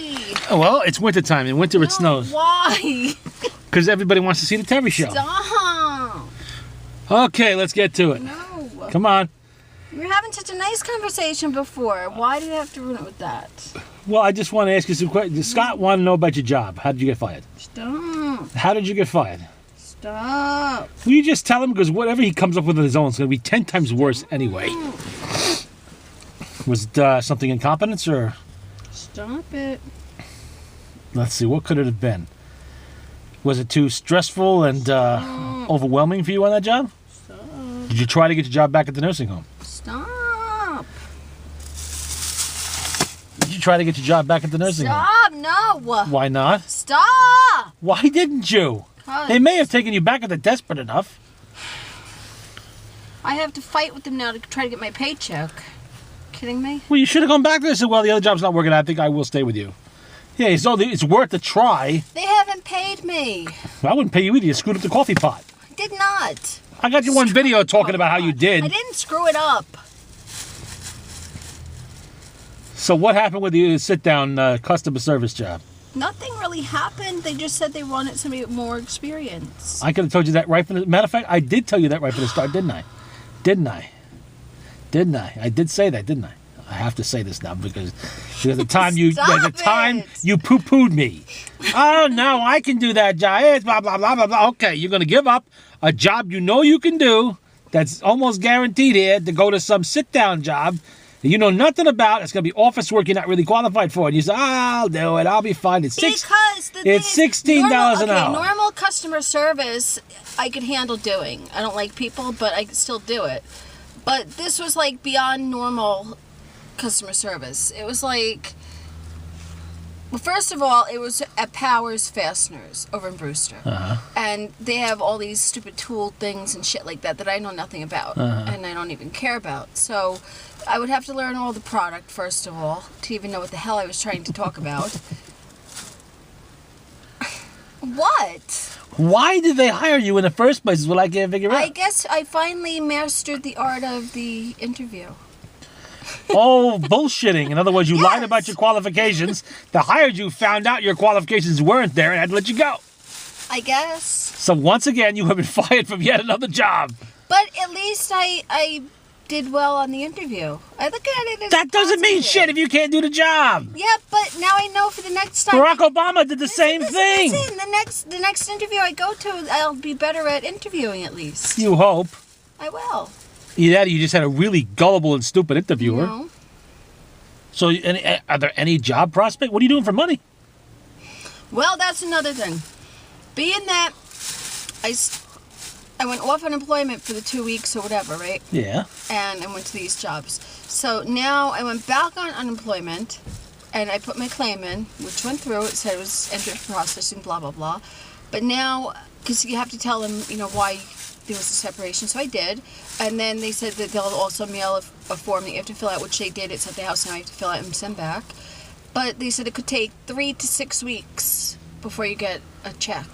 Why? Well, it's wintertime. In winter, it snows. Why? Because everybody wants to see the Terry Show. Stop. Okay, let's get to it. No. Come on. We were having such a nice conversation before. Why do you have to ruin it with that? Well, I just want to ask you some questions. Scott wanted to know about your job. How did you get fired? Stop. How did you get fired? Stop. Will you just tell him? Because whatever he comes up with on his own is going to be 10 times worse anyway. Was it something incompetence or? Stop it. Let's see. What could it have been? Was it too stressful and overwhelming for you on that job? Stop. Did you try to get your job back at the nursing home? Stop. Did you try to get your job back at the nursing home? Stop. No. Why not? Stop. Why didn't you? They may have taken you back if they're desperate enough. I have to fight with them now to try to get my paycheck. Kidding me? Well, you should have gone back there and said, well, the other job's not working out. I think I will stay with you. Yeah, so it's worth a try. They haven't paid me. I wouldn't pay you either. You screwed up the coffee pot. I did not. I got you one video talking about how you did. I didn't screw it up. So what happened with the sit-down customer service job? Nothing really happened. They just said they wanted somebody with more experience. I could have told you that right from the... Matter of fact, I did tell you that right from the start, didn't I? Didn't I? I did say that, didn't I? I have to say this now because at the time you poo-pooed me. Oh no, I can do that job. It's blah blah blah blah blah. Okay, you're gonna give up a job you know you can do that's almost guaranteed here to go to some sit-down job that you know nothing about. It's gonna be office work you're not really qualified for, and you say, I'll do it. I'll be fine. It's $16 an hour. Normal customer service, I could handle doing. I don't like people, but I could still do it. But this was like beyond normal customer service. It was like, well, first of all, it was at Powers Fasteners over in Brewster. And they have all these stupid tool things and shit like that I know nothing about and I don't even care about. So I would have to learn all the product, first of all, to even know what the hell I was trying to talk about. What? Why did they hire you in the first place is what I can't figure out. I guess I finally mastered the art of the interview. Oh, bullshitting. In other words, you lied about your qualifications. They hired you, found out your qualifications weren't there, and had to let you go. I guess. So once again, you have been fired from yet another job. But at least I did well on the interview. I look at it as that doesn't mean shit if you can't do the job. Yeah, but now I know for the next time. Barack Obama did the same thing. Listen, the next interview I go to, I'll be better at interviewing at least. You hope. I will. Either that or you just had a really gullible and stupid interviewer. No. So are there any job prospects? What are you doing for money? Well, that's another thing. Being that I went off unemployment for the 2 weeks or whatever, right? Yeah. And I went to these jobs. So now I went back on unemployment and I put my claim in, which went through. It said it was entered for processing, blah, blah, blah. But now, because you have to tell them, why there was a separation. So I did. And then they said that they'll also mail a form that you have to fill out, which they did. It's at the house now. I have to fill out and send back. But they said it could take 3 to 6 weeks before you get a check.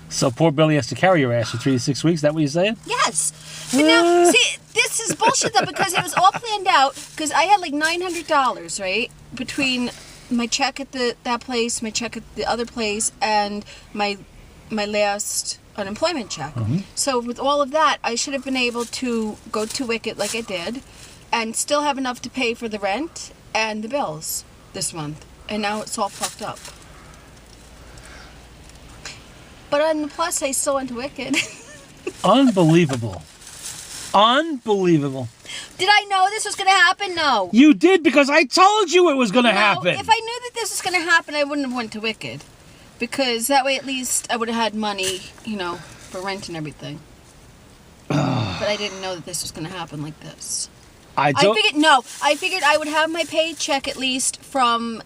So poor Billy has to carry your ass for 3 to 6 weeks. Is that what you're saying? Yes. But now, see, this is bullshit though, because it was all planned out. Because I had like $900, right, between my check at that place, my check at the other place, and my last unemployment check. So with all of that, I should have been able to go to Wicked like I did, and still have enough to pay for the rent and the bills this month. And now it's all fucked up. But on the plus side, I still went to Wicked. Unbelievable. Unbelievable. Did I know this was going to happen? No. You did, because I told you it was going to happen. If I knew that this was going to happen, I wouldn't have went to Wicked. Because that way at least I would have had money, for rent and everything. But I didn't know that this was going to happen like this. I figured I would have my paycheck at least from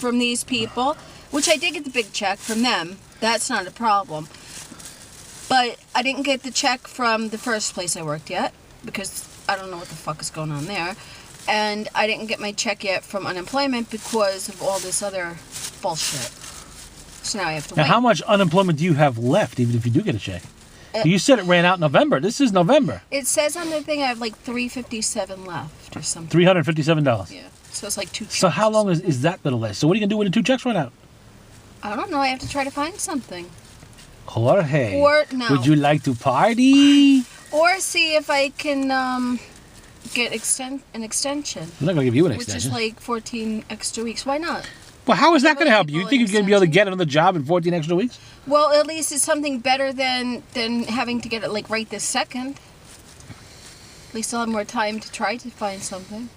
these people, which I did get the big check from them. That's not a problem. But I didn't get the check from the first place I worked yet, because I don't know what the fuck is going on there. And I didn't get my check yet from unemployment because of all this other bullshit. So now I have to wait. Now, how much unemployment do you have left, even if you do get a check? You said it ran out in November. This is November. It says on the thing I have like $357 left or something. $357. Yeah. So it's like 2 checks. So how long is that going to last? So what are you going to do when the 2 checks run out? I don't know. I have to try to find something. Jorge, Or, no. would you like to party? Or see if I can get an extension. I'm not going to give you an Which extension. is like 14 extra weeks. Why not? Well, how is that going to help you? You people think an you're going to be able to extension? get another job in 14 extra weeks? Well, at least it's something better than having to get it like right this second. At least I'll have more time to try to find something.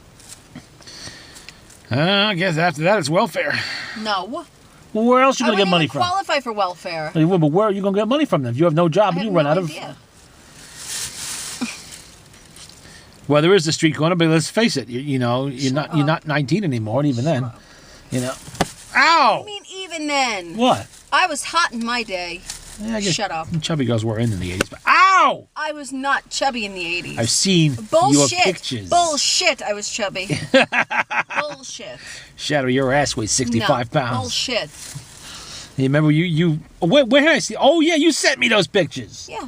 I guess after that it's welfare. No. Well, where else are you I going to get money wouldn't from? even qualify for welfare. Well, but where are you going to get money from then? If you have no job I and have you run no out of... idea. Well, there is the street corner, but let's face it. You're Shut not 19 anymore, and even then, Ow! I mean, even then, What? I was hot in my day. Yeah, I guess Shut up. Chubby girls were in the 80s, but ow! I was not chubby in the 80s. I've seen Bullshit. your pictures. Bullshit, I was chubby. Bullshit. Shadow, your ass weighs 65 No, pounds. bullshit. You remember where did I see? Oh yeah, you sent me those pictures. Yeah.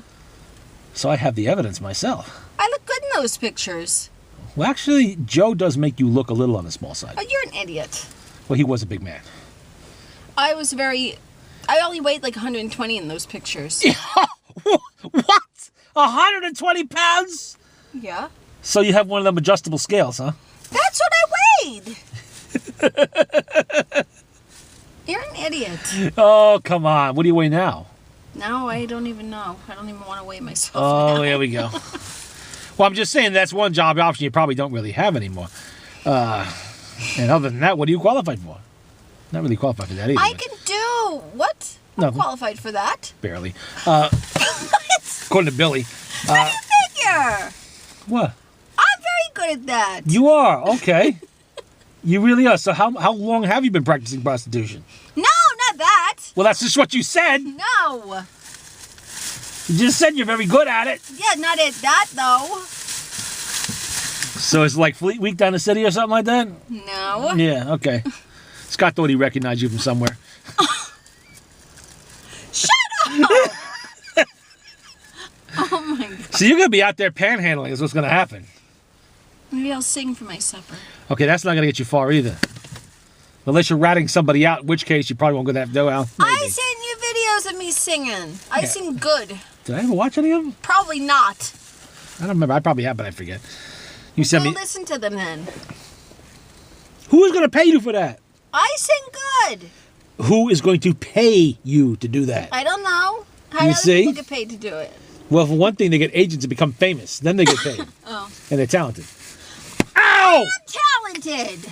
So I have the evidence myself. I look good in those pictures. Well, actually, Joe does make you look a little on the small side. Oh, you're an idiot. Well, he was a big man. I only weighed like 120 in those pictures. What? 120 pounds? Yeah. So you have one of them adjustable scales, huh? That's what I weighed. You're an idiot. Oh, come on. What do you weigh now? Now I don't even know. I don't even want to weigh myself. Oh, now. there we go. Well, I'm just saying that's one job option you probably don't really have anymore. And other than that, what are you qualified for? Not really qualified for that either. I can do what? I'm Nothing. qualified for that. Barely. What? According to Billy. How do you figure? What? I'm very good at that. You are? Okay. You really are. So how long have you been practicing prostitution? No, not that. Well, that's just what you said. No. You just said you're very good at it. Yeah, not at that though. So it's like Fleet Week down the city or something like that? No. Yeah, okay. Scott thought he recognized you from somewhere. Shut up. Oh my god. So you're going to be out there panhandling is what's going to happen. Maybe I'll sing for my supper. Okay, that's not going to get you far either. Unless you're ratting somebody out, in which case you probably won't go that well. I sent you videos of me singing. I Yeah. sing good. Did I ever watch any of them? Probably not. I don't remember. I probably have, but I forget. You Go sent me. listen to them then. Who is going to pay you for that? I sing good. Who is going to pay you to do that? I don't know. How You do see? people get paid to do it? Well, for one thing, they get agents to become famous. Then they get paid. Oh. And they're talented. Ow! I'm talented.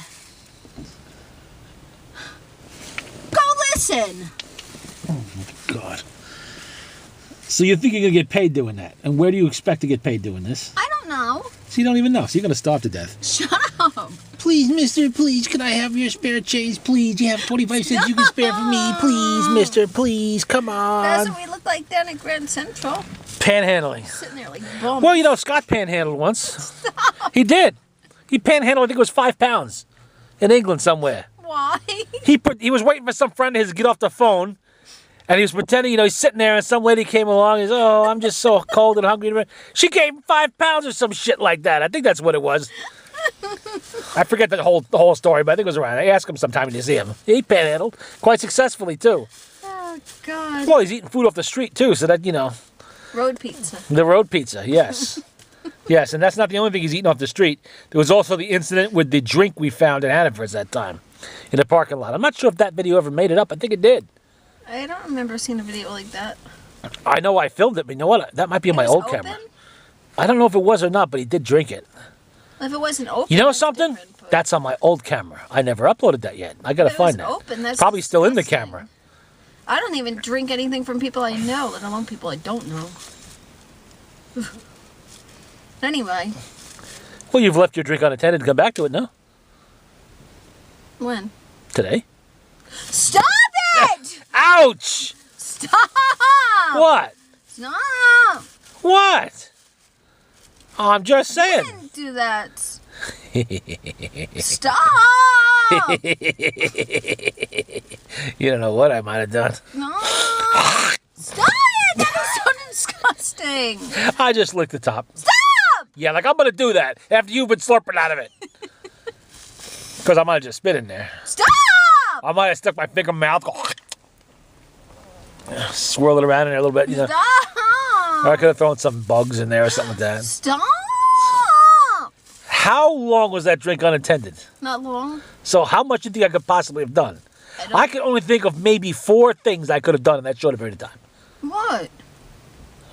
Go listen. God. So you think you're going to get paid doing that? And where do you expect to get paid doing this? I don't know. So you don't even know. So you're going to starve to death. Shut up. Please, mister, please, can I have your spare change, please? You have 25 cents you can spare for me, please, mister, please, come That's on. what we look like down at Grand Central. Panhandling. Sitting there like bum. Well, you know, Scott panhandled once. He did. He panhandled, I think it was 5 pounds in England somewhere. Why? He was waiting for some friend of his to get off the phone, and he was pretending, he's sitting there, and some lady came along, and he's, oh, I'm just so cold and hungry. She gave him 5 pounds or some shit like that. I think that's what it was. I forget the whole story, but I think it was around. I asked him sometime when you see him. He panhandled quite successfully, too. Oh, God. Well, he's eating food off the street, too, so that, Road pizza. the road pizza, yes. Yes, and that's not the only thing he's eating off the street. There was also the incident with the drink we found in Hannaford's that time in the parking lot. I'm not sure if that video ever made it up. I think it did. I don't remember seeing a video like that. I know I filmed it, but you know what? That might be on my It was old open? camera. I don't know if it was or not, but he did drink it. If it wasn't open, You know that's something? different, but That's on my old camera. I never uploaded that yet. I got to if it was find that. open, that's Probably still in the disgusting. camera. I don't even drink anything from people I know, let alone people I don't know. Anyway, Well, you've left your drink unattended and come back to it, no? when? Today? Stop it! Ouch! Stop! What? Stop! What? Oh, I'm just I saying. didn't do that. Stop! You don't know what I might have done. No! Stop it! That is so disgusting. I just licked the top. Stop! Yeah, like I'm going to do that after you've been slurping out of it. Because I might have just spit in there. Stop! I might have stuck my finger in my mouth, go, swirl it around in there a little bit, you know. Stop! Or I could have thrown some bugs in there or something like that. Stop! How long was that drink unattended? Not long. So how much do you think I could possibly have done? don't- I can only think of maybe 4 things I could have done in that short period of time. What?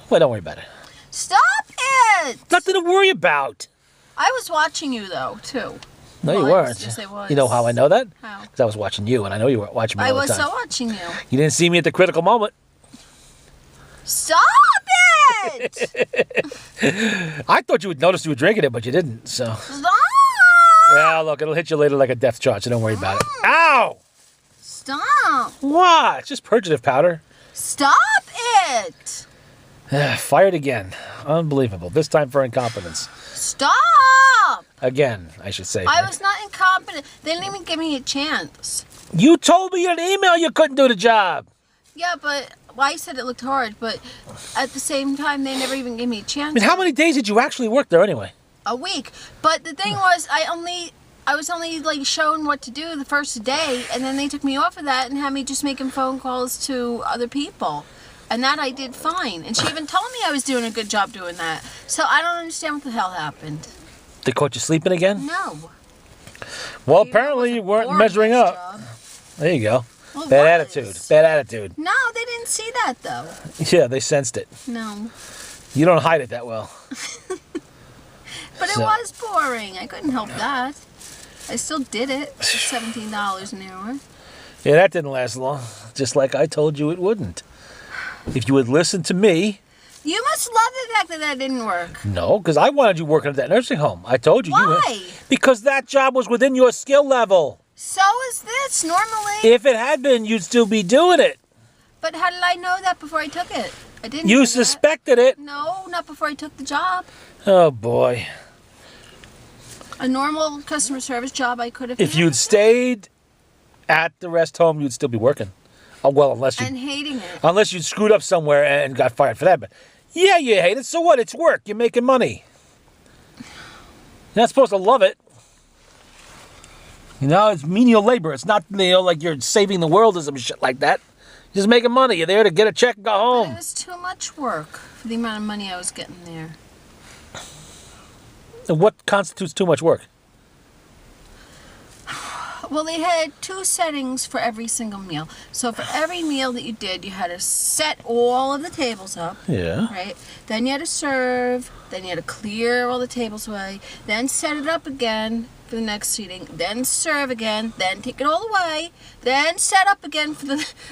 Well, don't worry about it. Stop it! Nothing to worry about. I was watching you though too. No, you Well, I was- weren't. yes, I was. You know how I know that? How? Because I was watching you, and I know you weren't watching me I all the was time. so watching you. You didn't see me at the critical moment. Stop it! I thought you would notice you were drinking it, but you didn't. So, Stop! yeah, look, it'll hit you later like a death charge, so don't worry about it. Ow! Stop! What? It's just purgative powder. Stop it! Fired again. Unbelievable. This time for incompetence. Stop! Again, I should say. I was not incompetent. They didn't even give me a chance. You told me in an email you couldn't do the job. Yeah, but I said it looked hard, but at the same time, they never even gave me a chance. I mean, how many days did you actually work there anyway? A week. But the thing was, I was only like shown what to do the first day, and then they took me off of that and had me just making phone calls to other people. And that I did fine. And she even told me I was doing a good job doing that. So I don't understand what the hell happened. They caught you sleeping again? No. Well, Maybe apparently I you wasn't weren't born measuring this up. job. There you go. Well, it Bad was. attitude. Bad attitude. No, they didn't see that though. Yeah, they sensed it. No. You don't hide it that well. But it So- was boring. I couldn't help that. I still did it. $17 an hour. Yeah, that didn't last long. Just like I told you it wouldn't. If you would listen to me. You must love the fact that that didn't work. No, because I wanted you working at that nursing home. I told you. Why? Because that job was within your skill level. So is this normally. If it had been, you'd still be doing it. But how did I know that before I took it? I didn't. You know that. suspected it. No, not before I took the job. Oh, boy. A normal customer service job I could have. If had. you'd stayed at the rest home, you'd still be working. Oh, well, And hating it. unless you screwed up somewhere and got fired for that. But yeah, you hate it. So what? It's work. You're making money. You're not supposed to love it. You know, it's menial labor. It's not, like you're saving the world or some shit like that. You're just making money. You're there to get a check and go It home. was too much work for the amount of money I was getting there. And what constitutes too much work? Well, they had 2 settings for every single meal. So for every meal that you did, you had to set all of the tables up, Yeah. right? Then you had to serve. Then you had to clear all the tables away. Then set it up again for the next seating. Then serve again. Then take it all away. Then set up again for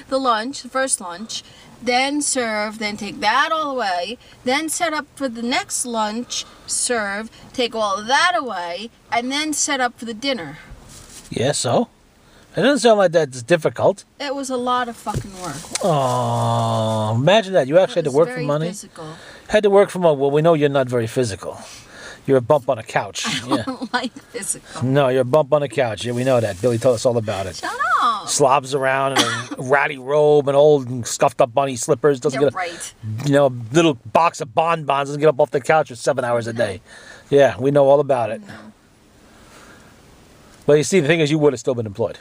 the lunch, the first lunch. Then serve. Then take that all away. Then set up for the next lunch, serve, take all of that away, and then set up for the dinner. Yeah, so? It doesn't sound like that's difficult. It was a lot of fucking work. Oh, imagine that. You actually had It to was work for very money? Physical. Had to work for money. Well, we know you're not very physical. You're a bump on a couch. I Yeah. don't like physical. No, you're a bump on a couch. Yeah, we know that. Billy told us all about it. Shut up. Slobs around in a ratty robe and old scuffed up bunny slippers. Doesn't You're get a, right. little box of bonbons. Doesn't get up off the couch for 7 hours a day. Yeah, we know all about it. But you see, the thing is, you would have still been employed.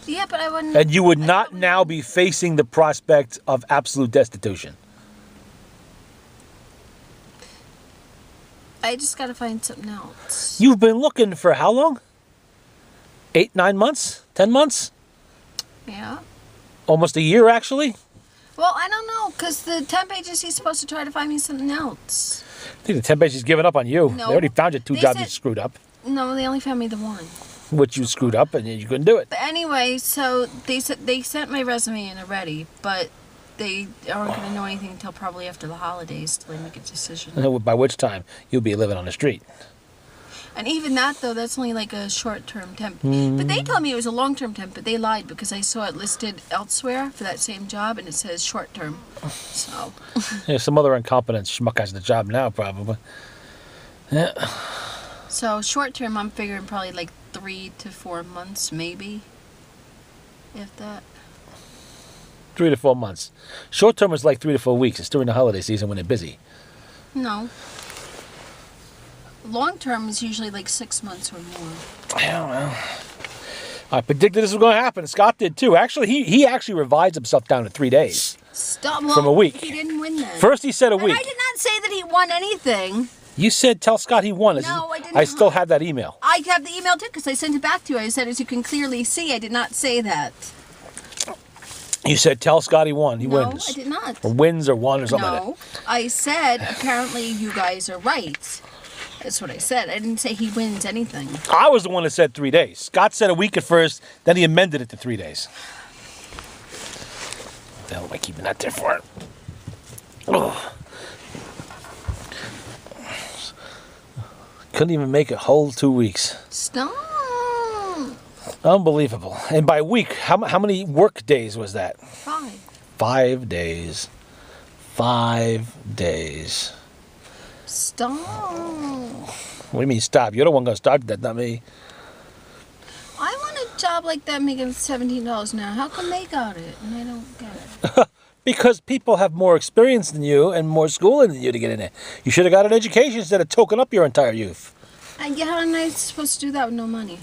Yeah, but I wouldn't. And you would not now be facing the prospect of absolute destitution. I just gotta find something else. You've been looking for how long? 8, 9 months? 10 months? Yeah. Almost a year, actually? Well, I don't know, because the temp agency's supposed to try to find me something else. I think the temp agency's given up on you. No. They already found you 2 They jobs you said- screwed up, No, they only found me the one. which you screwed up and you couldn't do it. But anyway, so they sent my resume in already, but they aren't gonna know anything until probably after the holidays till they make a decision. By which time you'll be living on the street. And even that, though, that's only like a short-term temp. But they told me it was a long-term temp, but they lied because I saw it listed elsewhere for that same job, and it says short-term. So, Yeah, some other incompetent schmuck has the job now, probably. Yeah. so short-term, I'm figuring probably like 3 to 4 months, maybe, if that. 3 to 4 months. Short term is like 3 to 4 weeks. It's during the holiday season when they're busy. No. Long-term is usually like 6 months or more. I don't know. I predicted this was going to happen. Scott did too. Actually, he actually revised himself down to 3 days. Stop. From a week. He didn't win then. First he said a And week. I did not say that he won anything. You said tell Scott he won. No, I did I not. still have that email. I have the email too because I sent it back to you. I said, as you can clearly see, I did not say that. You said tell Scott he won. He No, wins. I did not. Or wins or won or something like No, I said apparently you guys are right. That's what I said. I didn't say he wins anything. that. I was the one that said 3 days. Scott said a week at first, then he amended it to 3 days. What the hell am I keeping that there for? Ugh. Couldn't even make a whole 2 weeks. Stop. Unbelievable. And by week, how many work days was that? 5. 5 days. 5 days. Stop. What do you mean stop? You're the one going to start that, not me. I want a job like that making $17 an hour. How come they got it and I don't get it? Because people have more experience than you and more schooling than you to get in there. You should have got an education instead of toking up your entire youth. And how am I supposed to do that with no money?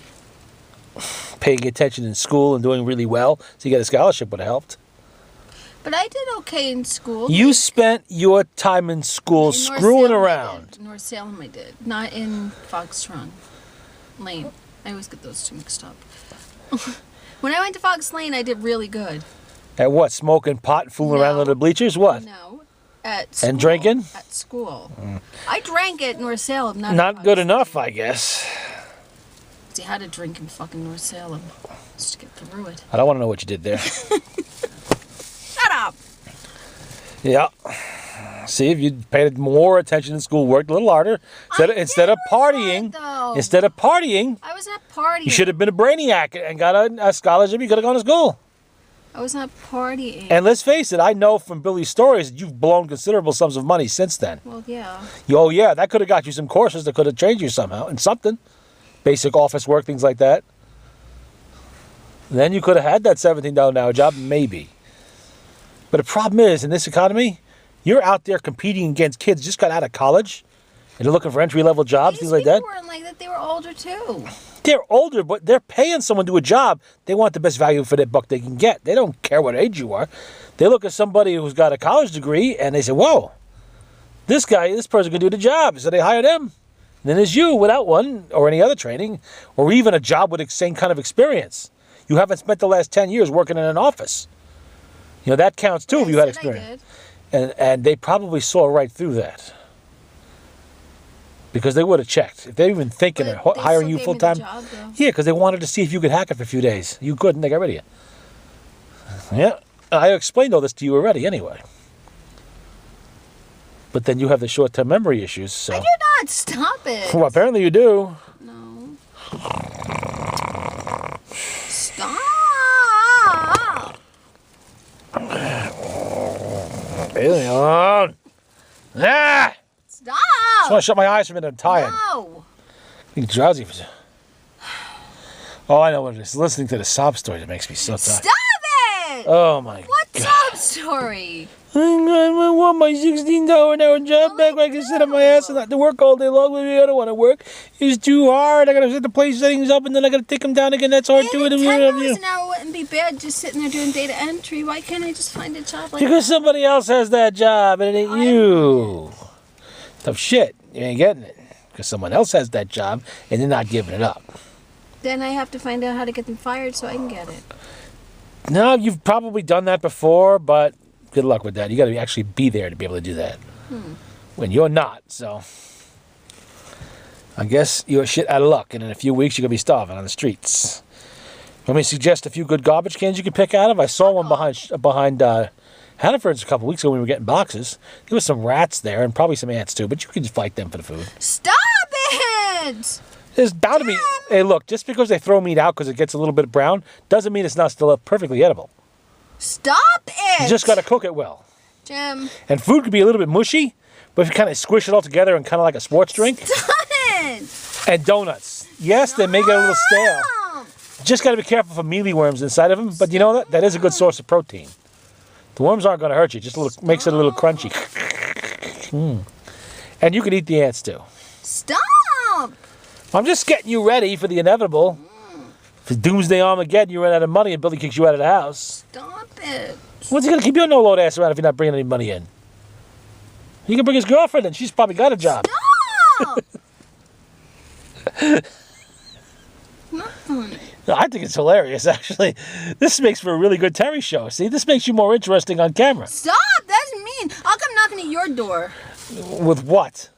Paying attention in school and doing really well, so you get a scholarship would have helped. But I did okay in school. You spent your time in school In North screwing Salem, around. In North Salem I did. Not in Foxtron Lane. I always get those two mixed up. When I went to Fox Lane, I did really good. At what? Smoking pot and fooling around No. on the bleachers? What? No. At school. And drinking? At school. I drank at North Salem. Not, Not at good Fox enough, Lane. I guess. See, I had to drink in fucking North Salem just to get through it. I don't want to know what you did there. Shut up! Yeah. See, if you paid more attention in school, worked a little harder, instead of partying, though. instead of partying, I was not partying. you should have been a brainiac and got a scholarship. You could have gone to school. I was not partying. And let's face it, I know from Billy's stories that you've blown considerable sums of money since then. Well, yeah. Oh yeah, that could have got you some courses that could have trained you somehow in something, basic office work, things like that. Then you could have had that $17 an hour job, maybe. But the problem is, in this economy, you're out there competing against kids just got out of college, and they're looking for entry-level jobs, These things like that. people weren't like that. They were older too. They're older, but they're paying someone to do a job. They want the best value for their buck they can get. They don't care what age you are. They look at somebody who's got a college degree, and they say, whoa, this person can do the job. So they hire them. And then there's you without one, or any other training, or even a job with the same kind of experience. You haven't spent the last 10 years working in an office. You know, that counts too if you had I said I experience. did. And they probably saw right through that. Because they would have checked. If they were even thinking But of they hiring still you gave full me the time. job, though. Yeah, because they wanted to see if you could hack it for a few days. You couldn't, they got rid of you. Yeah, I explained all this to you already anyway. But then you have the short-term memory issues, so. I do not. Stop it. Well, apparently you do. No. Stop. Leave alone. Ah! Stop. I just want to shut my eyes for a minute. I'm tired. No. I'm drowsy. Oh, I know what it is. Listening to the sob story that makes me so tired. Stop it. Oh my What God. sob story? I want my $16 an hour job back where I can sit on my ass and not to work all day long. Maybe I don't want to work. It's too hard. I got to set the place settings up and then I got to take them down again. That's hard too. $10 an hour wouldn't be bad just sitting there doing data entry. Why can't I just find a job like Because that? somebody else has that job and it ain't I you. Tough shit. You ain't getting it. Because someone else has that job and they're not giving it up. Then I have to find out how to get them fired so I can get it. No, you've probably done that before, but good luck with that. You got to actually be there to be able to do that. When you're not, so I guess you're shit out of luck, and in a few weeks you're gonna be starving on the streets. Let me suggest a few good garbage cans you can pick out of. I saw one behind Hannaford's a couple weeks ago when we were getting boxes. There was some rats there and probably some ants too, but you can just fight them for the food. Stop it! There's bound to be. Hey, look, just because they throw meat out because it gets a little bit brown doesn't mean it's not still perfectly edible. Stop it! You just got to cook it well. Jim. And food could be a little bit mushy, but if you kind of squish it all together and kind of like a sports drink. Stop it! And donuts. Yes, they may get a little stale. Just got to be careful for mealyworms inside of them. But you know what? That is a good source of protein. The worms aren't going to hurt you. Just a little, makes it a little crunchy. And you can eat the ants too. Stop! I'm just getting you ready for the inevitable. For Doomsday Armageddon, you run out of money and Billy kicks you out of the house. Stop it. What's he going to keep your no-load ass around if you're not bringing any money in? He can bring his girlfriend in. She's probably got a job. Stop. Not funny. No, I think it's hilarious, actually. This makes for a really good Terry show. See, this makes you more interesting on camera. Stop. That's mean. I'll come knocking at your door. With what?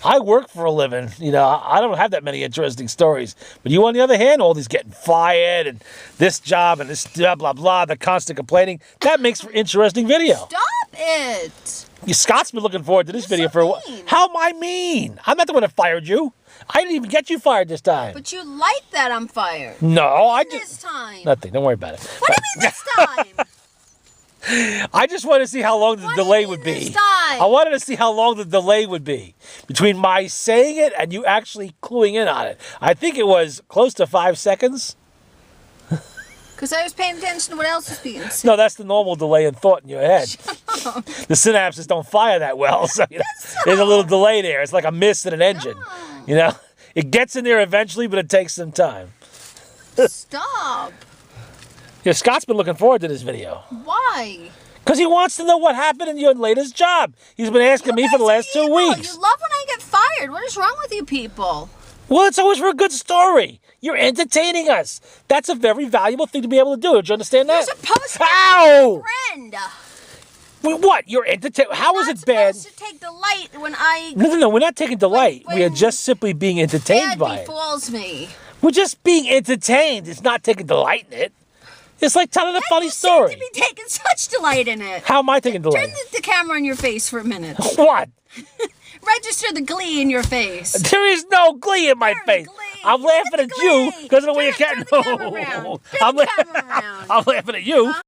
I work for a living. You know, I don't have that many interesting stories. But you, on the other hand, all these getting fired and this job and this blah, blah, blah, the constant complaining. That makes for interesting video. Stop it. Scott's been looking forward to this video for a while. mean. How am I mean? I'm not the one that fired you. I didn't even get you fired this time. But you like that I'm fired. No, I This just... time. Nothing. Don't worry about it. What do you mean this time? I just wanted to see how long the What do you delay mean would be. this time? I wanted to see how long the delay would be between my saying it and you actually cluing in on it. I think it was close to 5 seconds. Because I was paying attention to what else was being said. No, that's the normal delay in thought in your head. The synapses don't fire that well, so you know, there's a little delay there. It's like a miss in an engine. You know, it gets in there eventually, but it takes some time. Stop. Yeah, Scott's been looking forward to this video. Why? Because he wants to know what happened in your latest job. He's been asking me for the last 2 evil. weeks. You love when I get fired. What is wrong with you people? Well, it's always for a good story. You're entertaining us. That's a very valuable thing to be able to do. Do you understand that? You're supposed to be Ow! my friend. Wait, what? You're entertaining. How is Not it bad? supposed to take delight when I No. We're not taking delight. We are when just simply being entertained bad by it. befalls me. We're just being entertained. It's not taking delight in it. It's like telling a funny You story. seem to be taking such delight in it. How am I taking delight? Turn the camera on your face for a minute. What? Register the glee in your face. There is no glee in my Turn face. glee. I'm laughing Look at at the you glee. because of the way you Turn can't. the camera around. Turn I'm the camera around. I'm laughing at you